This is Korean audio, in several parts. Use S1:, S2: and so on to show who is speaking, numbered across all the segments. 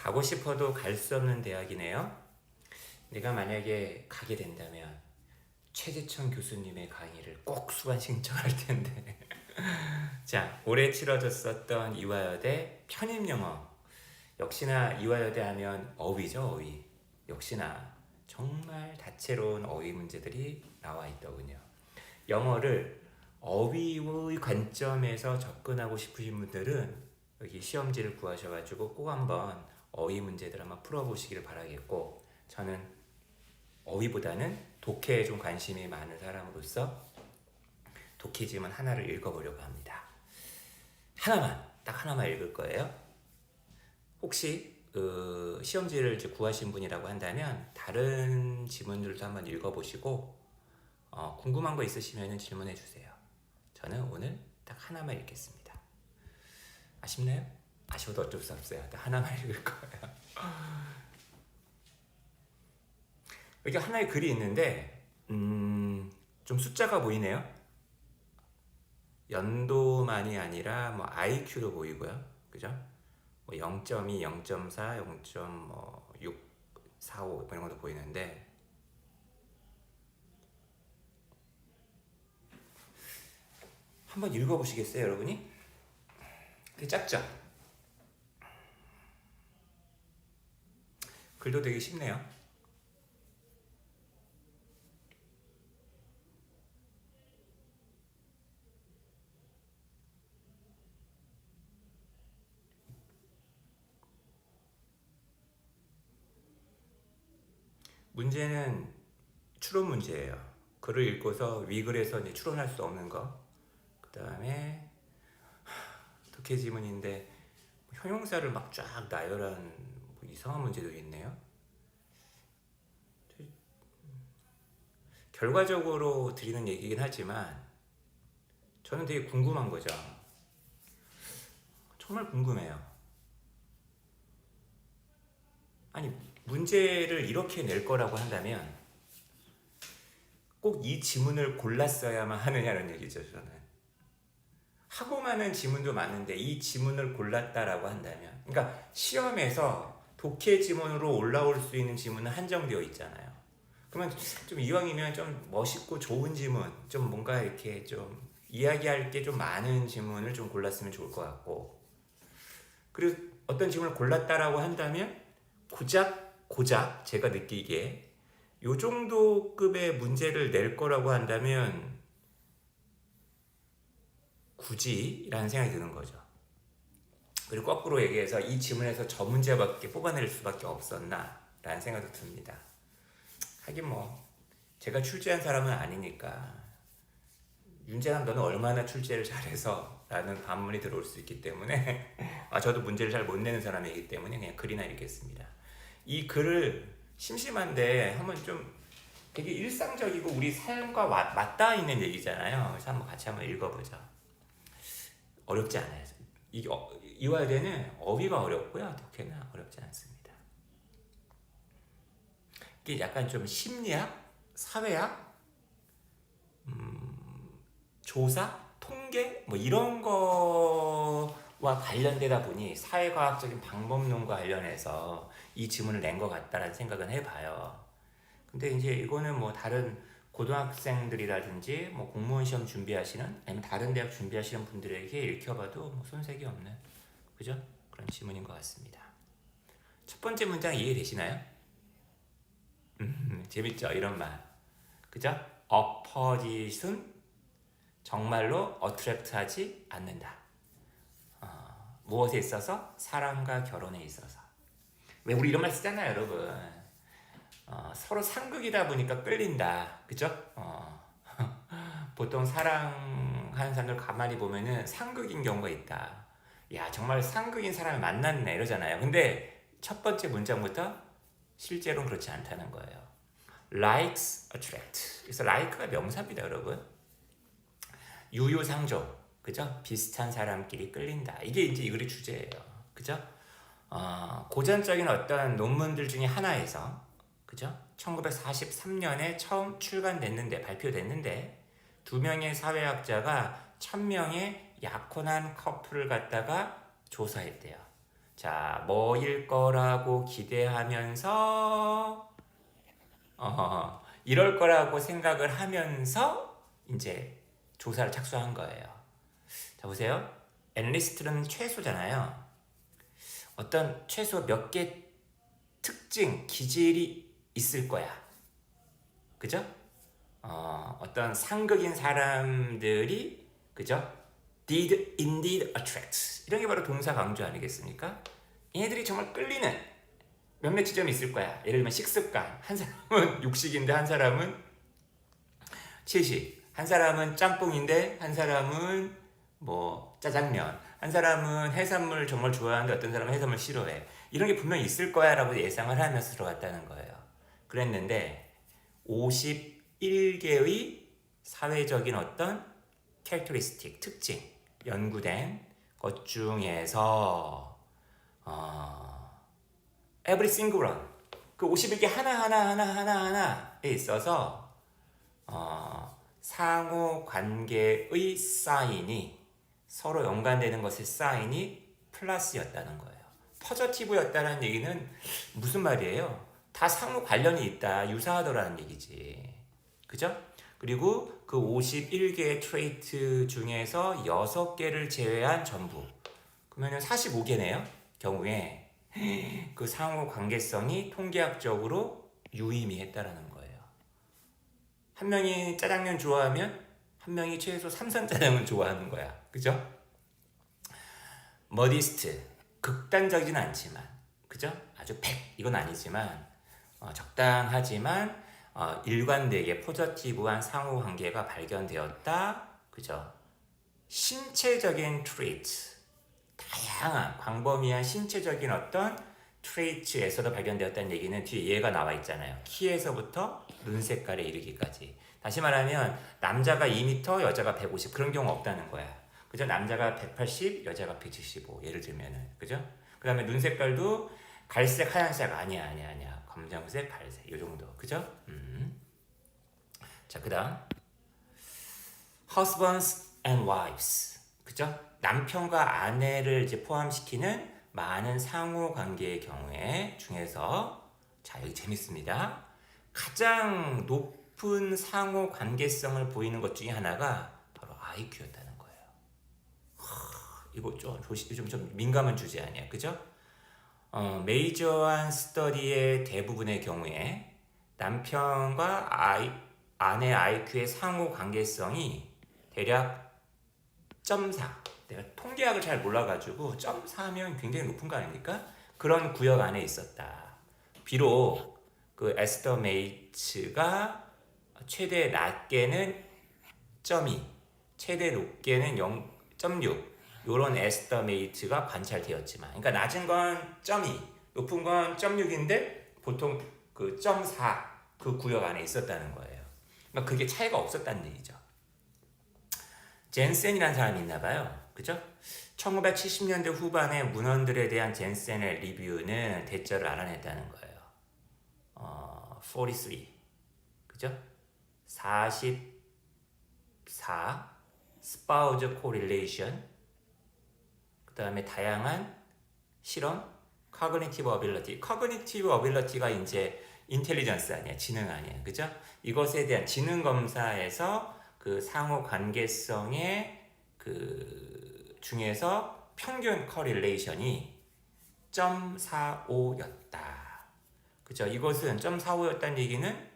S1: 가고 싶어도 갈 수 없는 대학이네요. 내가 만약에 가게 된다면 최재천 교수님의 강의를 꼭 수강 신청할 텐데. 자, 올해 치러졌었던 이화여대 편입영어. 역시나 이화여대 하면 어휘죠, 어휘. 역시나 정말 다채로운 어휘 문제들이 나와 있더군요. 영어를 어휘의 관점에서 접근하고 싶으신 분들은 여기 시험지를 구하셔가지고 꼭 한번 어휘 문제들 한번 풀어보시기를 바라겠고, 저는 어휘보다는 독해에 좀 관심이 많은 사람으로서 독해지문 하나를 읽어보려고 합니다. 하나만, 딱 하나만 읽을 거예요. 혹시 시험지를 이제 구하신 분이라고 한다면 다른 지문들도 한번 읽어보시고 궁금한 거 있으시면 질문해 주세요. 저는 오늘 딱 하나만 읽겠습니다. 아쉽나요? 아쉬워도 어쩔 수 없어요. 딱 하나만 읽을 거예요. 여기 하나의 글이 있는데 좀 숫자가 보이네요. 연도만이 아니라 뭐 IQ도 보이고요. 그죠? 뭐 0.2, 0.4, 0.6, 45 이런 것도 보이는데 한번 읽어보시겠어요, 여러분이? 되게 짧죠? 글도 되게 쉽네요. 문제는 추론 문제예요. 글을 읽고서 위글에서 이제 추론할 수 없는 거. 그 다음에 독해 지문인데 형용사를 막 쫙 나열한 뭐 이상한 문제도 있네요. 결과적으로 드리는 얘기긴 하지만 저는 되게 궁금한 거죠. 정말 궁금해요. 아니, 문제를 이렇게 낼 거라고 한다면 꼭 이 지문을 골랐어야만 하느냐는 얘기죠, 저는. 하고 많은 지문도 많은데 이 지문을 골랐다라고 한다면, 그러니까 시험에서 독해 지문으로 올라올 수 있는 지문은 한정되어 있잖아요. 그러면 좀 이왕이면 좀 멋있고 좋은 지문, 좀 뭔가 이렇게 좀 이야기할 게 좀 많은 지문을 좀 골랐으면 좋을 것 같고, 그리고 어떤 지문을 골랐다라고 한다면 고작 제가 느끼기에 요 정도 급의 문제를 낼 거라고 한다면 굳이? 라는 생각이 드는 거죠. 그리고 거꾸로 얘기해서 이 지문에서 저 문제밖에 뽑아낼 수밖에 없었나? 라는 생각도 듭니다. 하긴 뭐 제가 출제한 사람은 아니니까 윤재남 너는 얼마나 출제를 잘해서? 라는 반문이 들어올 수 있기 때문에 저도 문제를 잘 못 내는 사람이기 때문에 그냥 글이나 읽겠습니다. 이 글을 심심한데 한번 좀 되게 일상적이고 우리 삶과 맞닿아 있는 얘기잖아요. 그래서 한번 같이 한번 읽어보죠. 어렵지 않아요. 이화여대는 어휘가 어렵고요. 독해는 어렵지 않습니다. 이게 약간 좀 심리학, 사회학, 조사, 통계 뭐 이런 거와 관련되다 보니 사회과학적인 방법론과 관련해서 이 지문을 낸 것 같다라는 생각은 해봐요. 근데 이제 이거는 뭐 다른 고등학생들이라든지 뭐 공무원 시험 준비하시는 아니면 다른 대학 준비하시는 분들에게 읽혀봐도 뭐 손색이 없는 그죠? 그런 지문인 것 같습니다. 첫 번째 문장 이해되시나요? 재밌죠? 이런 말. 그죠? opposite은 정말로 attract하지 않는다. 무엇에 있어서? 사랑과 결혼에 있어서. 왜 우리 이런 말 쓰잖아요, 여러분. 서로 상극이다 보니까 끌린다. 그죠? 보통 사랑하는 사람들 가만히 보면은 상극인 경우가 있다. 야, 정말 상극인 사람을 만났네. 이러잖아요. 근데 첫 번째 문장부터 실제로는 그렇지 않다는 거예요. likes attract. 그래서 like가 명사입니다, 여러분. 유유상종. 그죠? 비슷한 사람끼리 끌린다. 이게 이제 이 글의 주제예요. 그죠? 고전적인 어떤 논문들 중에 하나에서 그죠? 1943년에 처음 출간됐는데 발표됐는데 두 명의 사회학자가 1000명의 약혼한 커플을 갖다가 조사했대요. 자, 뭐일 거라고 기대하면서 이럴 거라고 생각을 하면서 이제 조사를 착수한 거예요. 자, 보세요. 엔리스트는 최소잖아요. 어떤 최소 몇 개 특징, 기질이 있을 거야. 그죠? 어떤 상극인 사람들이, 그죠? did indeed attract. 이런 게 바로 동사 강조 아니겠습니까? 얘네들이 정말 끌리는 몇몇 지점이 있을 거야. 예를 들면 식습관. 한 사람은 육식인데 한 사람은 채식. 한 사람은 짬뽕인데 한 사람은 뭐 짜장면. 한 사람은 해산물 정말 좋아하는데 어떤 사람은 해산물 싫어해. 이런 게 분명히 있을 거야 라고 예상을 하면서 들어갔다는 거예요. 그랬는데 51개의 사회적인 어떤 캐릭터리스틱, 특징, 연구된 것 중에서 every single one, 그 51개 하나에 있어서 상호 관계의 사인이, 서로 연관되는 것의 사인이 플러스였다는 거예요. 포저티브였다는 얘기는 무슨 말이에요? 다 상호 관련이 있다, 유사하더라는 얘기지. 그죠? 그리고 그 51개의 트레이트 중에서 6개를 제외한 전부, 그러면 45개네요. 경우에 그 상호 관계성이 통계학적으로 유의미했다라는 거예요. 한 명이 짜장면 좋아하면 한 명이 최소 삼선 짜장면 좋아하는 거야. 그죠? 머디스트, 극단적이진 않지만, 그죠? 아주 100 이건 아니지만 적당하지만 일관되게 포저티브한 상호관계가 발견되었다. 그죠? 신체적인 트레이트, 다양한 광범위한 신체적인 어떤 트레이트에서도 발견되었다는 얘기는 뒤에 얘가 나와 있잖아요. 키에서부터 눈 색깔에 이르기까지. 다시 말하면 남자가 2m, 여자가 150 그런 경우 없다는 거야. 그죠? 남자가 180, 여자가 175 예를 들면은. 그죠? 그 다음에 눈 색깔도 갈색, 하얀색 아니야. 검정색, 갈색 이 정도. 그죠? 자, 그 다음 husbands and wives. 그죠? 남편과 아내를 이제 포함시키는 많은 상호 관계의 경우에 중에서, 자, 여기 재밌습니다. 가장 높은 상호 관계성을 보이는 것 중에 하나가 바로 IQ였다는 거예요. 이거 좀 민감한 주제 아니야, 그죠? 메이저한 스터디의 대부분의 경우에 남편과 아내 IQ의 상호 관계성이 대략 0.4. 내가 통계학을 잘 몰라가지고 0.4면 굉장히 높은 거 아닙니까? 그런 구역 안에 있었다. 비록 그 에스터메이츠가 최대 낮게는 0.2, 최대 높게는 0.6 요런 에스터메이트가 관찰되었지만, 그러니까 낮은 건 0.2, 높은 건 0.6인데 보통 그 0.4 그 구역 안에 있었다는 거예요. 그러니까 그게 차이가 없었다는 얘기죠. 젠센이라는 사람이 있나 봐요. 그죠? 1970년대 후반에 문헌들에 대한 젠센의 리뷰는 대자로 알아냈다는 거예요. 43. 그죠? 44 spouse correlation, 그 다음에 다양한 실험, cognitive ability. cognitive ability가 이제 인텔리전스 아니야, 지능 아니야, 그죠? 이것에 대한 지능 검사에서 그 상호 관계성의 그 중에서 평균 커릴레이션이 0.45였다. 그죠? 이것은 0.45였다는 얘기는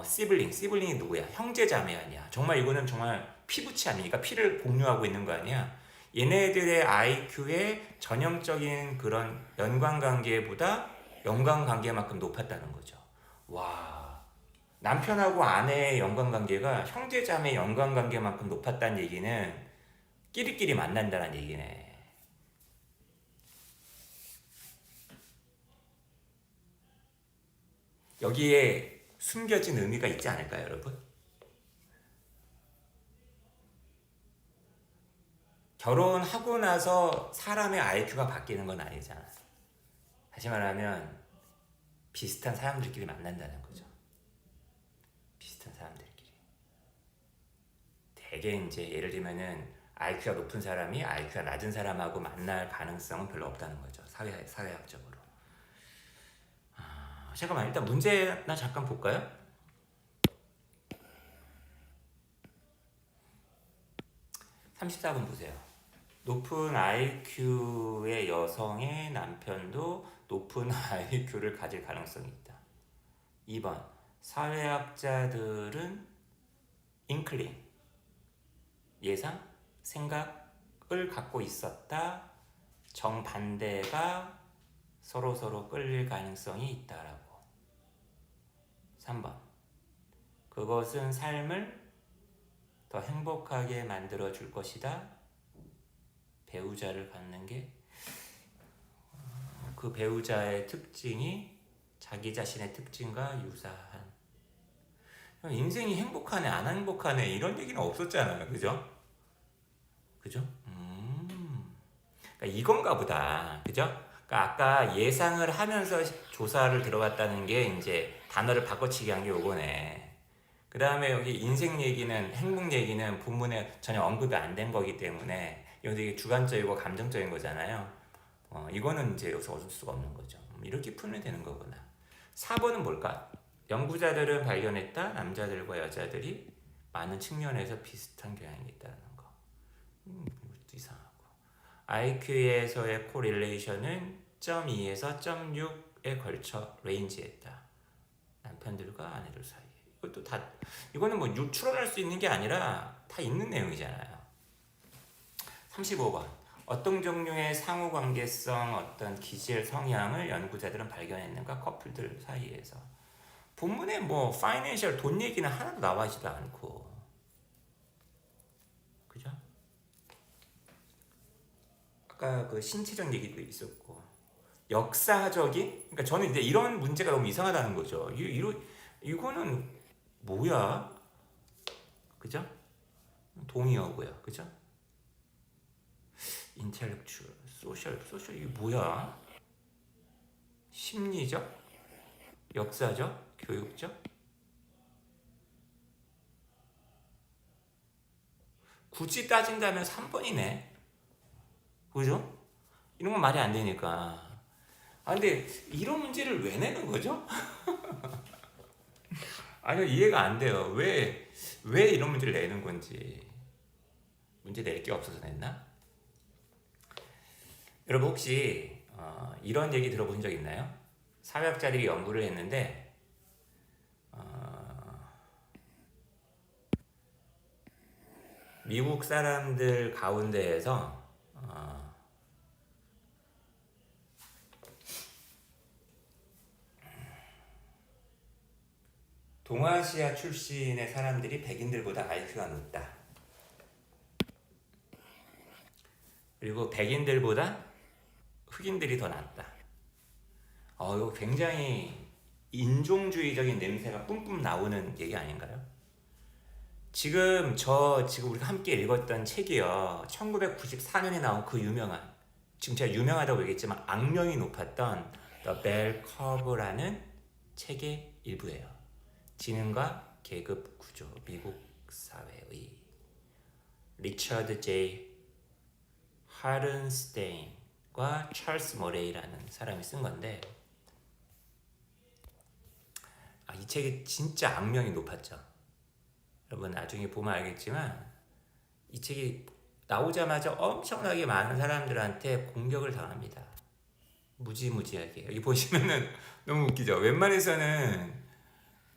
S1: 시블링이 누구야? 형제자매 아니야. 정말 이거는 정말 피부치 아닙니까? 피를 공유하고 있는 거 아니야? 얘네들의 IQ의 전형적인 그런 연관관계보다 연관관계만큼 높았다는 거죠. 와, 남편하고 아내의 연관관계가 형제자매 연관관계만큼 높았다는 얘기는 끼리끼리 만난다는 얘기네. 여기에 숨겨진 의미가 있지 않을까요, 여러분? 결혼하고 나서 사람의 IQ가 바뀌는 건 아니잖아. 다시 말하면 비슷한 사람들끼리 만난다는 거죠. 비슷한 사람들끼리. 되게 이제 예를 들면은 IQ가 높은 사람이 IQ가 낮은 사람하고 만날 가능성은 별로 없다는 거죠. 사회학적으로. 잠깐만, 일단 문제나 잠깐 볼까요? 34번 보세요. 높은 IQ의 여성의 남편도 높은 IQ를 가질 가능성이 있다. 2번, 사회학자들은 인클링, 예상, 생각을 갖고 있었다. 정반대가 서로 끌릴 가능성이 있다라고. 3번, 그것은 삶을 더 행복하게 만들어 줄 것이다. 배우자를 갖는 게 그 배우자의 특징이 자기 자신의 특징과 유사한. 인생이 행복하네 안 행복하네 이런 얘기는 없었잖아요. 그죠? 그러니까 이건가 보다. 그죠? 그러니까 아까 예상을 하면서 조사를 들어갔다는 게 이제 단어를 바꿔치기 한 게 요거네. 그 다음에 여기 인생 얘기는, 행복 얘기는 본문에 전혀 언급이 안 된 거기 때문에 여기 되게 주관적이고 감정적인 거잖아요. 이거는 이제 여기서 얻을 수가 없는 거죠. 이렇게 풀면 되는 거구나. 4번은 뭘까? 연구자들은 발견했다. 남자들과 여자들이 많은 측면에서 비슷한 경향이 있다는 거. 이것도 이상하고. IQ에서의 코릴레이션은 0.2에서 0.6에 걸쳐 레인지했다. 남편들과 아내들 사이에. 이것도 다, 이거는 뭐 추론할 수 있는 게 아니라 다 있는 내용이잖아요. 35번. 어떤 종류의 상호관계성, 어떤 기질 성향을 연구자들은 발견했는가? 커플들 사이에서. 본문에 뭐 파이낸셜 돈 얘기는 하나도 나와있지도 않고, 그죠? 아까 그 신체적 얘기도 있었고, 역사적인, 그러니까 저는 이제 이런 문제가 너무 이상하다는 거죠. 이거는 뭐야? 그죠? 동의어고요, 그죠? 인텔렉추얼, 소셜 이게 뭐야? 심리적, 역사적, 교육적? 굳이 따진다면 3번이네. 그죠? 이런 건 말이 안 되니까. 근데 이런 문제를 왜 내는 거죠? 아니요, 이해가 안 돼요. 왜 이런 문제를 내는 건지. 문제 낼 게 없어서 냈나? 여러분 혹시 이런 얘기 들어보신 적 있나요? 사회학자들이 연구를 했는데 미국 사람들 가운데에서 동아시아 출신의 사람들이 백인들보다 IQ가 높다. 그리고 백인들보다 흑인들이 더 낫다. 이거 굉장히 인종주의적인 냄새가 뿜뿜 나오는 얘기 아닌가요? 지금 우리가 함께 읽었던 책이요. 1994년에 나온 그 유명한, 지금 제가 유명하다고 얘기했지만 악명이 높았던 The Bell Curve라는 책의 일부예요. 지능과 계급 구조, 미국 사회의 리처드 J. 하른스테인과 찰스 머레이라는 사람이 쓴 건데, 이 책이 진짜 악명이 높았죠. 여러분 나중에 보면 알겠지만 이 책이 나오자마자 엄청나게 많은 사람들한테 공격을 당합니다. 무지무지하게. 여기 보시면은 너무 웃기죠. 웬만해서는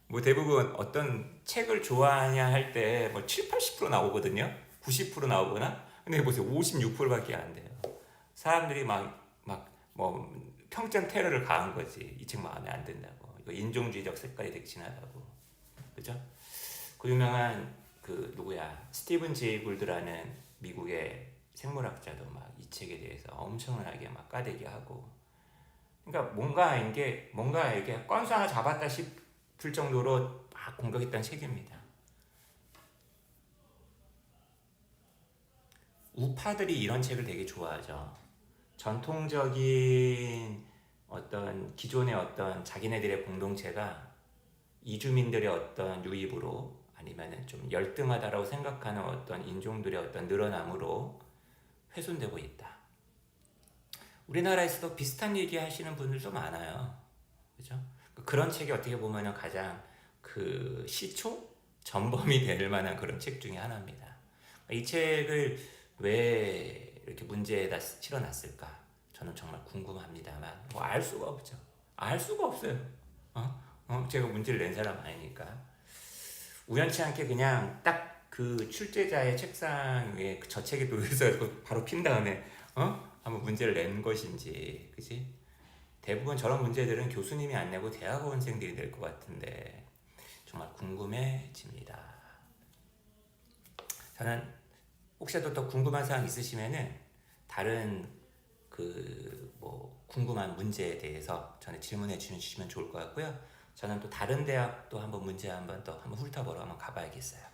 S1: 뭐 대부분 어떤 책을 좋아하냐 할 때 뭐 7, 80% 나오거든요. 90% 나오거나. 근데 보세요. 56%밖에 안 돼요. 사람들이 뭐 평점 테러를 가한 거지. 이 책 마음에 안 든다고. 이거 인종주의적 색깔이 되게 진하다고. 그죠? 그 유명한 스티븐 제이 굴드라는 미국의 생물학자도 막 이 책에 대해서 엄청나게 막 까대기하고. 그러니까 뭔가 이게 건수 하나 잡았다 싶을 정도로 막 공격했던 책입니다. 우파들이 이런 책을 되게 좋아하죠. 전통적인 어떤 기존의 어떤 자기네들의 공동체가 이주민들의 어떤 유입으로 아니면은 좀 열등하다라고 생각하는 어떤 인종들의 어떤 늘어남으로 훼손되고 있다. 우리나라에서도 비슷한 얘기 하시는 분들도 많아요. 그죠? 그런 책이 어떻게 보면 가장 그 시초? 전범이 될 만한 그런 책 중에 하나입니다. 이 책을 왜 이렇게 문제에다 실어놨을까? 저는 정말 궁금합니다만 뭐 알 수가 없죠. 알 수가 없어요. 제가 문제를 낸 사람 아니니까. 우연치 않게 그냥 딱 그 출제자의 책상 위에 저 책에 놓여서 바로 핀 다음에 한번 문제를 낸 것인지, 그지? 대부분 저런 문제들은 교수님이 안 내고 대학원생들이 낼 것 같은데 정말 궁금해집니다. 저는 혹시라도 더 궁금한 사항 있으시면은 다른 그 뭐 궁금한 문제에 대해서 저는 질문해 주시면 좋을 것 같고요. 저는 또 다른 대학도 한번 문제 한번 또 한번 훑어보러 한번 가봐야겠어요.